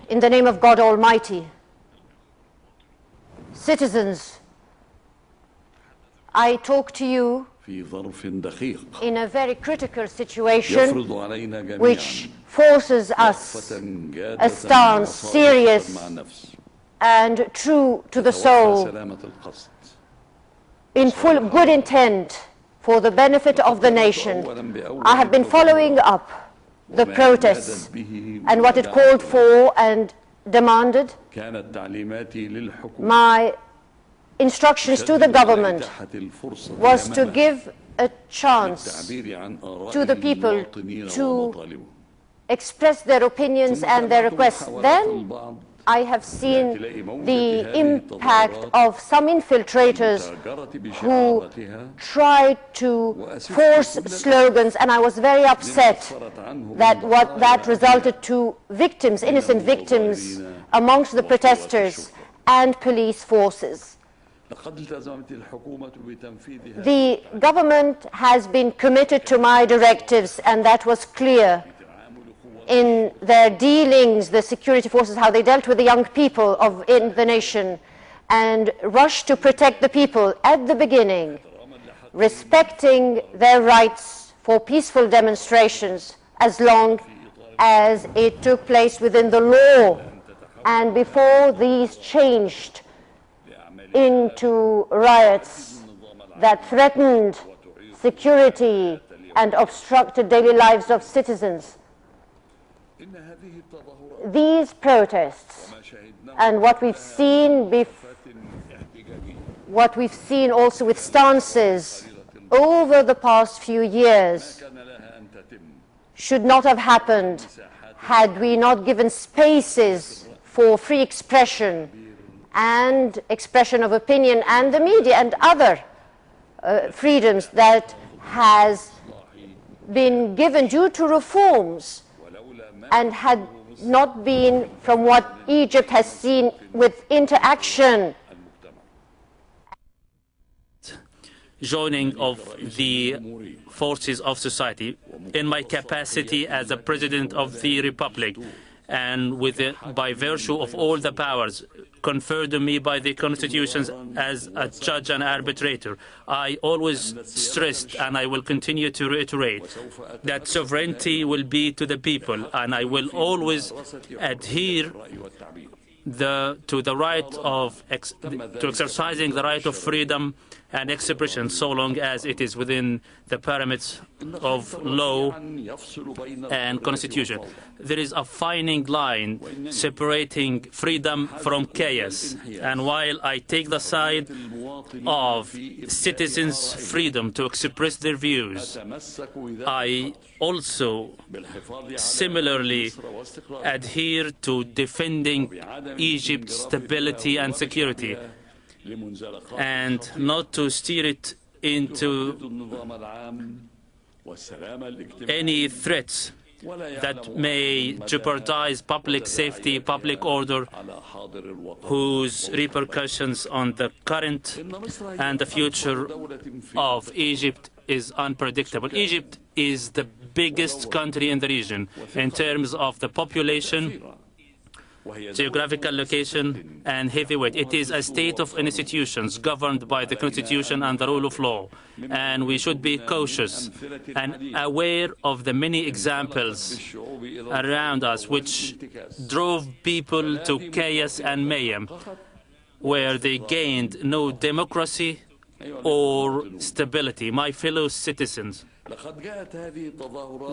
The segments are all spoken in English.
in the name of God Almighty, citizens, I talk to you in a very critical situation which forces us a stance serious and true to the soul, in full good intent for the benefit of the nation. I have been following up the protests and what it called for and demanded. My instructions to the government was to give a chance to the people to express their opinions and their requests. Then I have seen the impact of some infiltrators who tried to force slogans, and I was very upset that what that resulted to victims, innocent victims amongst the protesters and police forces. The government has been committed to my directives, and that was clear in their dealings, the security forces, how they dealt with the young people in the nation and rushed to protect the people at the beginning, respecting their rights for peaceful demonstrations as long as it took place within the law, and before these changed into riots that threatened security and obstructed daily lives of citizens. These protests and what we've seen also with stances over the past few years should not have happened had we not given spaces for free expression and expression of opinion and the media and other freedoms that has been given due to reforms, and had not been from what Egypt has seen with interaction. Joining of the forces of society in my capacity as a President of the Republic, and by virtue of all the powers conferred on me by the constitutions as a judge and arbitrator, I always stressed, and I will continue to reiterate, that sovereignty will be to the people, and I will always adhere to the right of exercising the right of freedom and expression, so long as it is within the parameters of law and constitution. There is a fine line separating freedom from chaos, and while I take the side of citizens' freedom to express their views, I also similarly adhere to defending Egypt's stability and security, and not to steer it into any threats that may jeopardize public safety, public order, whose repercussions on the current and the future of Egypt is unpredictable. Egypt is the biggest country in the region in terms of the population, geographical location, and heavyweight. It is a state of institutions governed by the Constitution and the rule of law, and we should be cautious and aware of the many examples around us which drove people to chaos and mayhem, where they gained no democracy or stability. My fellow citizens,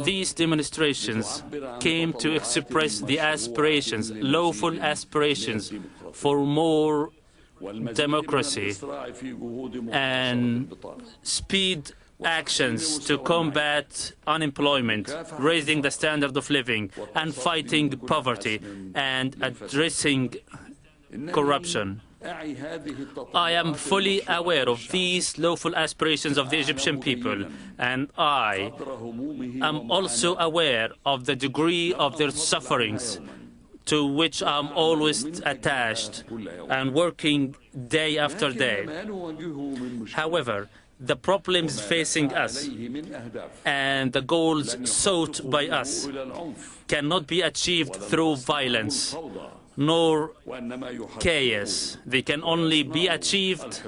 these demonstrations came to express the aspirations, lawful aspirations, for more democracy and speed actions to combat unemployment, raising the standard of living, and fighting poverty, and addressing corruption. I am fully aware of these lawful aspirations of the Egyptian people, and I am also aware of the degree of their sufferings, to which I am always attached and working day after day. However, the problems facing us and the goals sought by us cannot be achieved through violence nor chaos. They can only be achieved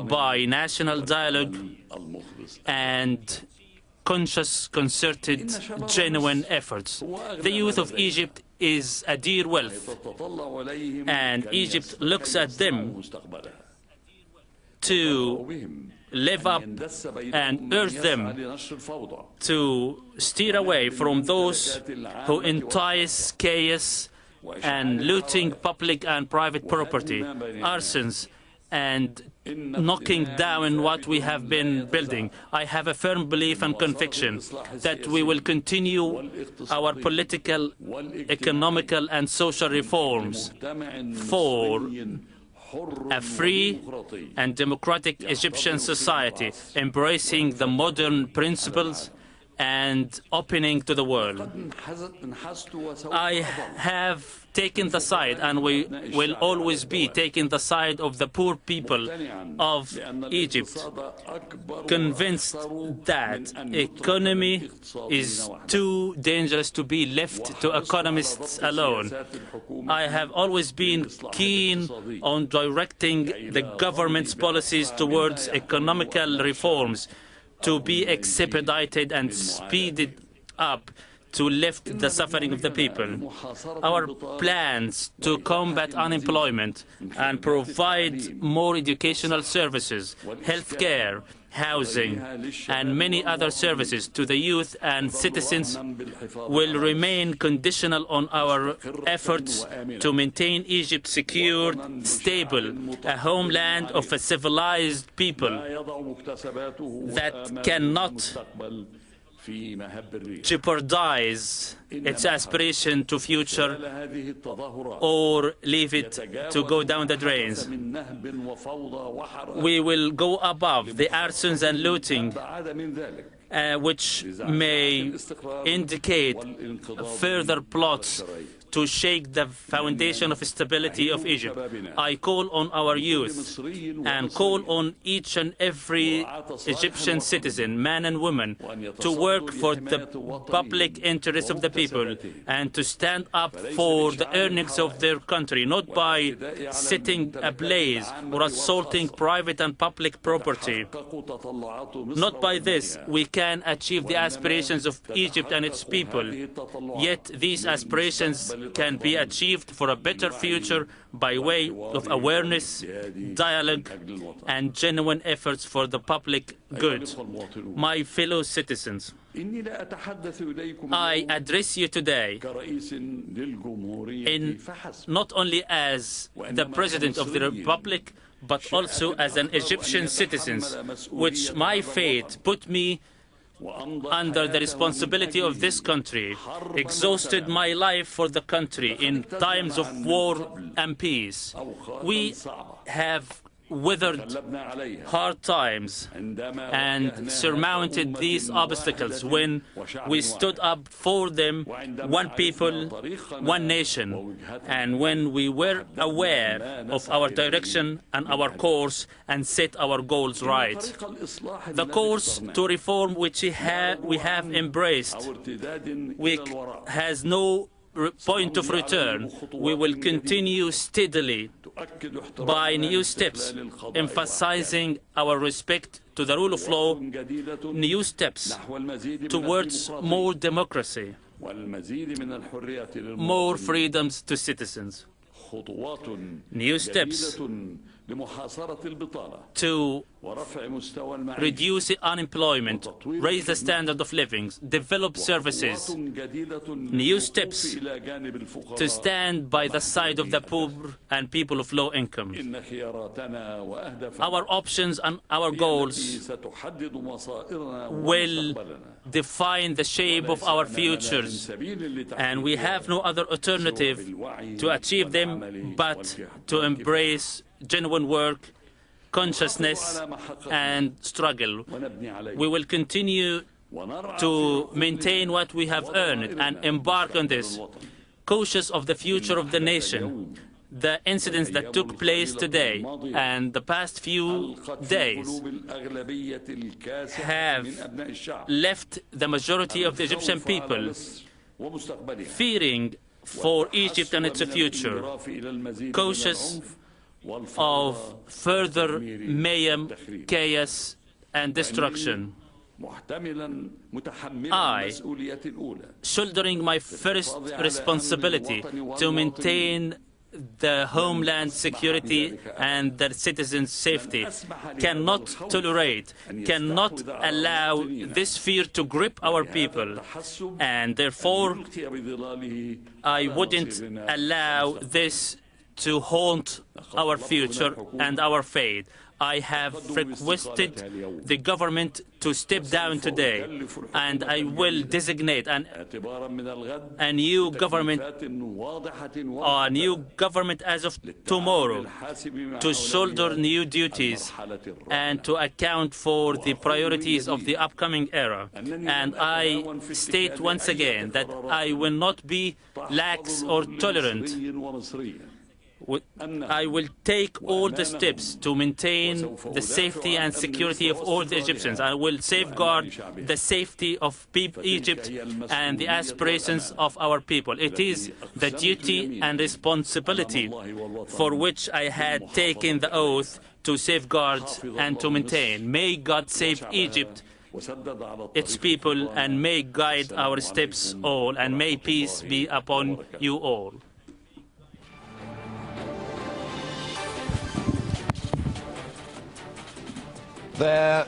by national dialogue and conscious, concerted, genuine efforts. The youth of Egypt is a dear wealth, and Egypt looks at them to live up and urge them to steer away from those who entice chaos and looting public and private property, arsons, and knocking down what we have been building. I have a firm belief and conviction that we will continue our political, economical, and social reforms for a free and democratic Egyptian society, embracing the modern principles and opening to the world. I have taken the side, and we will always be taking the side of the poor people of Egypt, convinced that economy is too dangerous to be left to economists alone. I have always been keen on directing the government's policies towards economical reforms to be expedited and speeded up to lift the suffering of the people. Our plans to combat unemployment and provide more educational services, healthcare, housing, and many other services to the youth and citizens will remain conditional on our efforts to maintain Egypt secure, stable, a homeland of a civilized people that cannot jeopardize its aspiration to future or leave it to go down the drains. We will go above the arsons and looting, which may indicate further plots to shake the foundation of stability of Egypt. I call on our youth and call on each and every Egyptian citizen, man and woman, to work for the public interest of the people and to stand up for the earnings of their country, not by setting ablaze or assaulting private and public property. Not by this we can achieve the aspirations of Egypt and its people. Yet these aspirations can be achieved for a better future by way of awareness, dialogue, and genuine efforts for the public good. My fellow citizens, I address you today not only as the President of the Republic, but also as an Egyptian citizen, which my fate put me under the responsibility of this country, exhausted my life for the country in times of war and peace. We have weathered hard times and surmounted these obstacles when we stood up for them, one people, one nation, and when we were aware of our direction and our course and set our goals right. The course to reform which we have embraced has no point of return. We will continue steadily by new steps, emphasizing our respect to the rule of law, new steps towards more democracy, more freedoms to citizens, new steps to reduce unemployment, raise the standard of living, develop services, new steps to stand by the side of the poor and people of low income. Our options and our goals will define the shape of our futures, and we have no other alternative to achieve them but to embrace genuine work, consciousness, and struggle. We will continue to maintain what we have earned and embark on this, cautious of the future of the nation, the incidents that took place today and the past few days have left the majority of the Egyptian people fearing for Egypt and its future, cautious of further mayhem, chaos, and destruction. I, shouldering my first responsibility to maintain the homeland security and their citizens' safety, cannot tolerate, cannot allow this fear to grip our people, and therefore I wouldn't allow this to haunt our future and our fate. I have requested the government to step down today, and I will designate a new government as of tomorrow to shoulder new duties and to account for the priorities of the upcoming era. And I state once again that I will not be lax or tolerant. I will take all the steps to maintain the safety and security of all the Egyptians. I will safeguard the safety of Egypt and the aspirations of our people. It is the duty and responsibility for which I had taken the oath to safeguard and to maintain. May God save Egypt, its people, and may guide our steps all, and may peace be upon you all. There